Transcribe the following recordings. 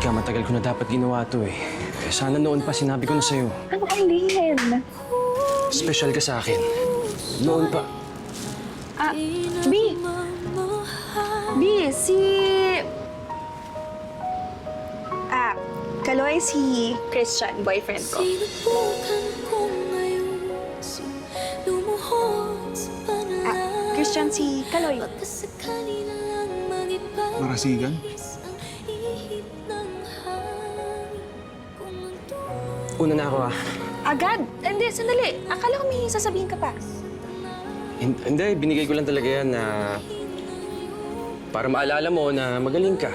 ka, matagal ko na dapat ginawa to eh. Sana noon pa sinabi ko na sa'yo. Ano, Arlene? Special ka sa akin. Noon pa. Ah, B! B, si... Kaloy, si Christian, boyfriend ko. Christian, si Kaloy. Marasigan? Una na ako Agad? Hindi, sandali. Akala ko may sasabihin ka pa. Hindi, binigay ko lang talaga yan na... para maalala mo na magaling ka.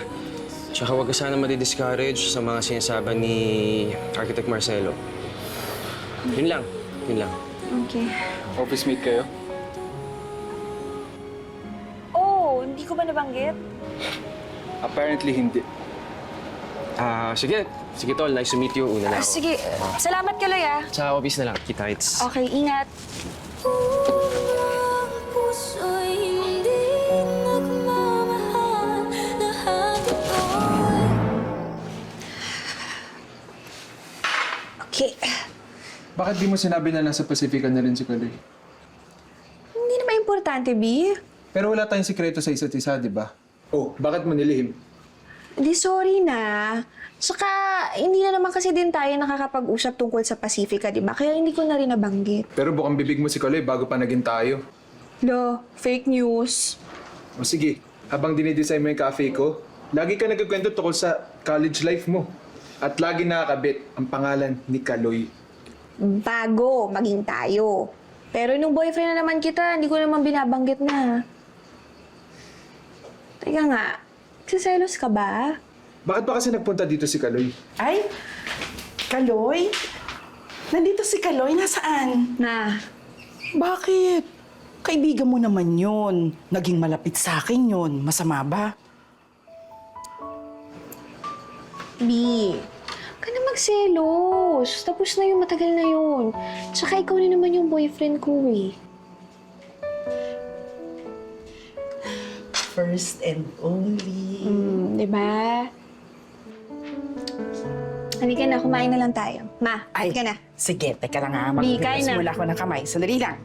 Tsaka huwag ka sana madi-discourage sa mga sinasabi ni Architect Marcelo. Yun lang. Yun lang. Okay. Office mate kayo? Oh, hindi ko ba nabanggit? Apparently hindi. Sige. Sige, Tol. Nice to meet you. Una na ako. Sige, salamat Kaloy Sa office na lang. Kita-kits. Okay, ingat. Okay. Bakit di mo sinabi na nasa Pacifica na rin si Kaloy? Hindi na ba importante, B? Pero wala tayong sikreto sa isa't isa, di ba? Oh, bakit mo nilihim? Hindi, sorry na. Saka, hindi na naman kasi din tayo nakakapag-usap tungkol sa Pacifica, di ba? Kaya hindi ko na rin nabanggit. Pero bukang bibig mo si Kaloy bago pa naging tayo. Lo, fake news. O sige, habang dinidesign mo yung cafe ko, lagi ka nagkikwento tungkol sa college life mo. At lagi nakakabit ang pangalan ni Kaloy. Bago maging tayo. Pero nung boyfriend na naman kita, hindi ko naman binabanggit na. Teka nga, nagsiselos ka ba? Bakit pa kasi nagpunta dito si Kaloy? Ay, Kaloy? Nandito si Kaloy, nasaan? Na, Bakit? Kaibigan mo naman yun. Naging malapit sa akin yun. Masama ba? B, ka na magselos. Tapos na yung matagal na yun. Tsaka ikaw na naman yung boyfriend ko eh. First and only. Di ba? Halika na, kumain na lang tayo. Ma, halika na. Sige, teka lang ha. Di, kain Maghuhugas na. mula ako ng kamay. Sandali lang.